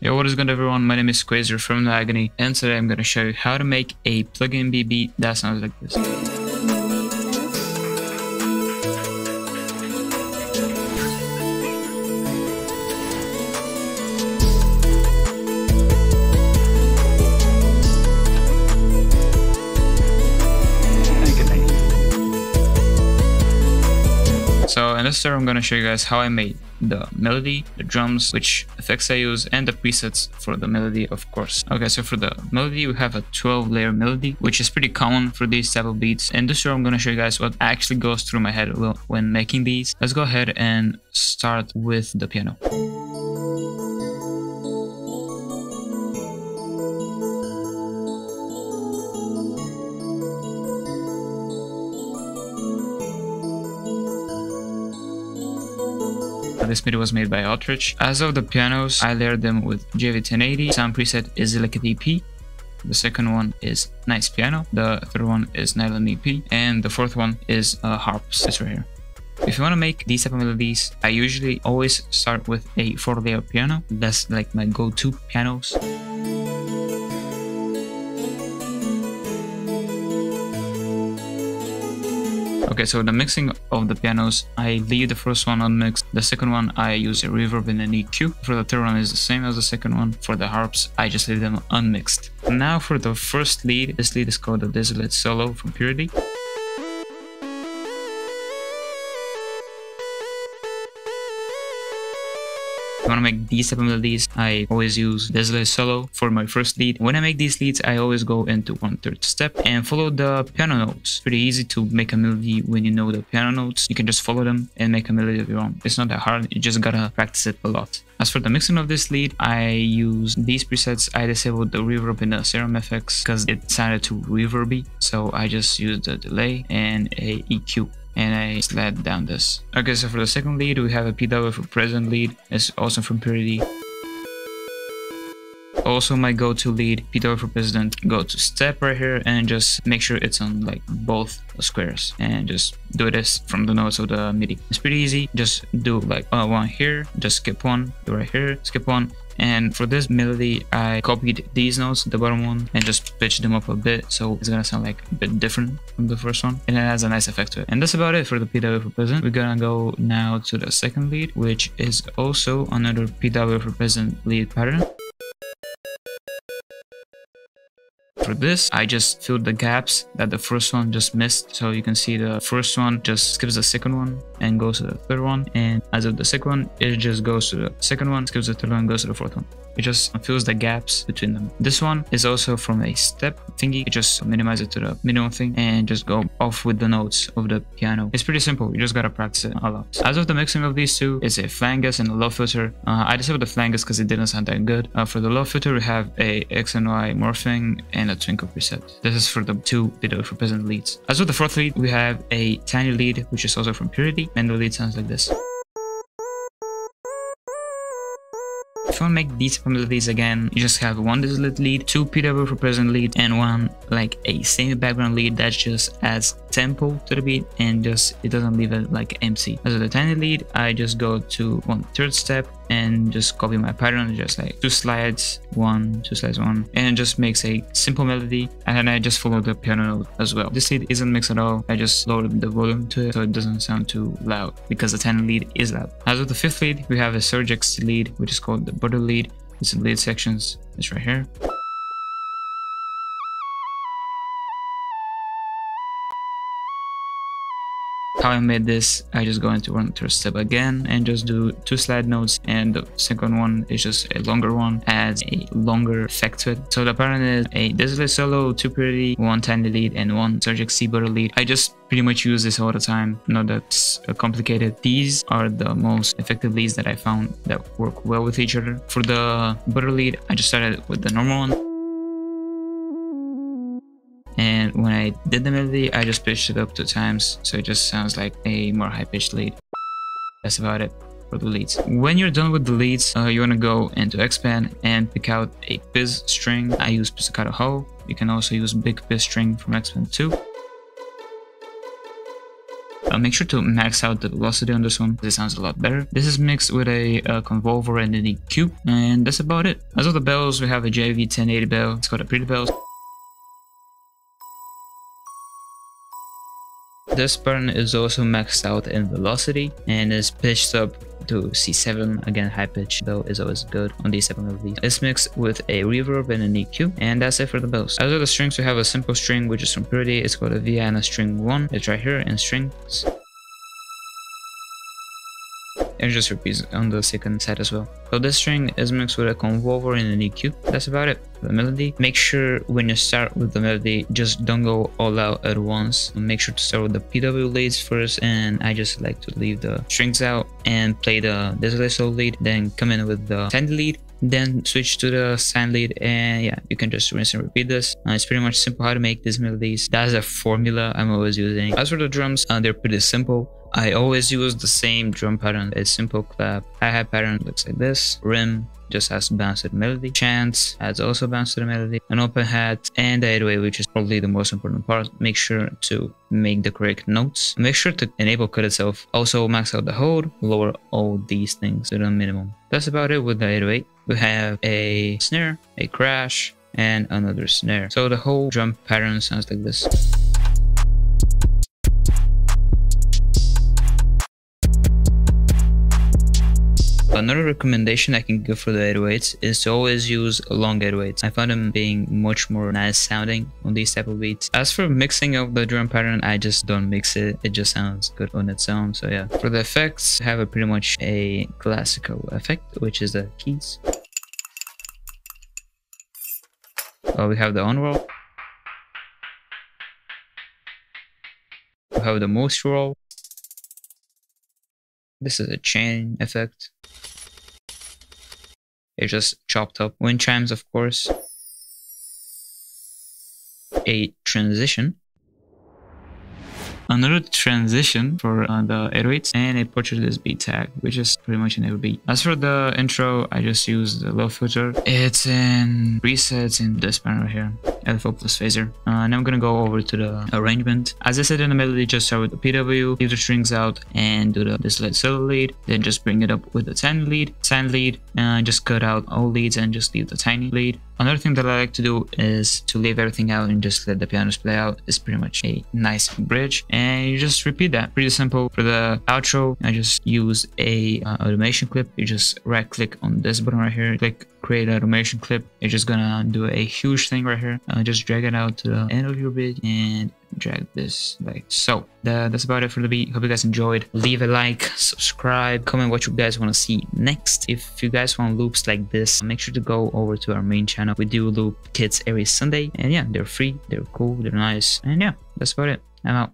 Yo, what is good everyone, my name is Kwazer from No Agony, and today I'm going to show you how to make a Pluggnb beat that sounds like this. So in this tutorial I'm going to show you guys how I made the melody, the drums, which effects I use, and the presets for the melody, of course. Okay, so for the melody we have a 12-layer melody, which is pretty common for these type of beats. In this tutorial I'm going to show you guys what actually goes through my head when making these. Let's go ahead and start with the piano. This MIDI was made by Outreach. As of the pianos, I layered them with JV1080. Sound preset is Liquid EP. The second one is Nice Piano. The third one is Nylon EP. And the fourth one is Harps. It's right here. If you want to make these type of melodies, I usually always start with a 4-layer piano. That's like my go-to pianos. Okay, so the mixing of the pianos, I leave the first one unmixed. The second one, I use a reverb and an EQ. For the third one, is the same as the second one. For the harps, I just leave them unmixed. Now for the first lead, this lead is called the Desolate Solo from Purity. If I want to make these type of melodies, I always use Desolate Solo for my first lead. When I make these leads, I always go into 1/3 step and follow the piano notes. Pretty easy to make a melody when you know the piano notes. You can just follow them and make a melody of your own. It's not that hard, you just gotta practice it a lot. As for the mixing of this lead, I use these presets. I disabled the reverb in the Serum FX because it sounded too reverby. So I just used the delay and a EQ. And I slid down this. Okay, so for the second lead, we have a PW for Present lead. It's also from Purity. Also my go-to lead, PW for President, go to step right here and just make sure it's on like both squares and just do this from the notes of the MIDI. It's pretty easy. Just do like one here, just skip one, do right here, skip one. And for this melody, I copied these notes, the bottom one, and just pitched them up a bit, so it's gonna sound like a bit different from the first one, and it has a nice effect to it. And that's about it for the PW for Present. We're gonna go now to the second lead, which is also another PW for Present lead pattern. For this, I just filled the gaps that the first one just missed. So you can see the first one just skips the second one and goes to the third one. And as of the second one, it just goes to the second one, skips the third one, goes to the fourth one. It just fills the gaps between them. This one is also from a step thingy. You just minimize it to the minimum thing and just go off with the notes of the piano. It's pretty simple. You just gotta practice it a lot. As of the mixing of these two, it's a flangus and a low filter. I disabled the flangus because it didn't sound that good. For the low filter, we have a X and Y morphing and a twinkle preset. This is for the two PW for Present leads. As of the fourth lead, we have a tiny lead, which is also from Purity, and the lead sounds like this. If you want to make these melodies again, you just have one Desolate lead, two PW for Present lead, and one like a semi background lead that just adds tempo to the beat and just it doesn't leave it like empty. As of the tiny lead, I just go to 1/3 step and just copy my pattern, just like 2 slides, 1, 2 slides, 1, and it just makes a simple melody. And then I just follow the piano note as well. This lead isn't mixed at all. I just lowered the volume to it so it doesn't sound too loud because the tiny lead is loud. As of the fifth lead, we have a surreal lead, which is called the butter lead. It's in lead sections. It's right here. How I made this, I just go into 1/3 step again and just do 2 slide notes, and the second one is just a longer one, adds a longer effect to it. So the pattern is a Desolate Solo, 2 Purity, 1 tiny lead, and 1 surreal butter lead. I just pretty much use this all the time. Not that's complicated. These are the most effective leads that I found that work well with each other. For the butter lead, I just started with the normal one. And when I did the melody, I just pitched it up 2 times, so it just sounds like a more high-pitched lead. That's about it for the leads. When you're done with the leads, you want to go into Xband and pick out a Piz string. I use Pizzicato Ho. You can also use Big Piz string from Xband too. Make sure to max out the velocity on this one. This sounds a lot better. This is mixed with a convolver and an EQ, and that's about it. As of the bells, we have a JV 1080 bell. It's called a pretty bells. This pattern is also maxed out in velocity and is pitched up to C7. Again, high pitch though is always good on these type of melodies. It's mixed with a reverb and an EQ, and that's it for the bells. As of the strings, we have a simple string which is from Pretty. It's called a Vienna string 1. It's right here in strings. It just repeats on the second side as well. So this string is mixed with a convolver and an EQ. That's about it for the melody. Make sure when you start with the melody, just don't go all out at once. Make sure to start with the PW leads first, and I just like to leave the strings out and play the xangang lead, then come in with the tiny lead, then switch to the sign lead, and yeah, you can just rinse and repeat this. It's pretty much simple how to make these melodies. That's a formula I'm always using. As for the drums, they're pretty simple. I always use the same drum pattern. A simple clap. Hi-hat pattern looks like this. Rim just has bounce to the melody. Chants has also bounce to the melody. An open hat and the 808, which is probably the most important part. Make sure to make the correct notes. Make sure to enable cut itself. Also max out the hold. Lower all these things to the minimum. That's about it with the 808. We have a snare, a crash, and another snare. So the whole drum pattern sounds like this. Another recommendation I can give for the 808s is to always use long 808s. I find them being much more nice sounding on these type of beats. As for mixing of the drum pattern, I just don't mix it. It just sounds good on its own. So yeah. For the effects, I have a pretty much a classical effect, which is the keys. We have the on-roll. We have the most roll. This is a chain effect. It's just chopped up. Wind chimes, of course. A transition. Another transition for the 808s, and a portrait beat tag, which is pretty much in every beat. As for the intro, I just use the low filter. It's in presets in this panel right here, LFO plus phaser. And I'm gonna go over to the arrangement. As I said in the melody, just start with the PW, leave the strings out, and do the slide solo lead. Then just bring it up with the tiny lead, just cut out all leads and just leave the tiny lead. Another thing that I like to do is to leave everything out and just let the pianos play out. It's pretty much a nice bridge, and you just repeat that. Pretty simple. For the outro, I just use a automation clip. You just right click on this button right here, click create automation clip. You're just gonna do a huge thing right here. Just drag it out to the end of your bit and drag this like so. That's about it for the beat. Hope you guys enjoyed. Leave a like, subscribe, comment what you guys want to see next. If you guys want loops like this, make sure to go over to our main channel. We do loop kits every Sunday, and yeah, they're free, they're cool, they're nice, and yeah, that's about it. I'm out.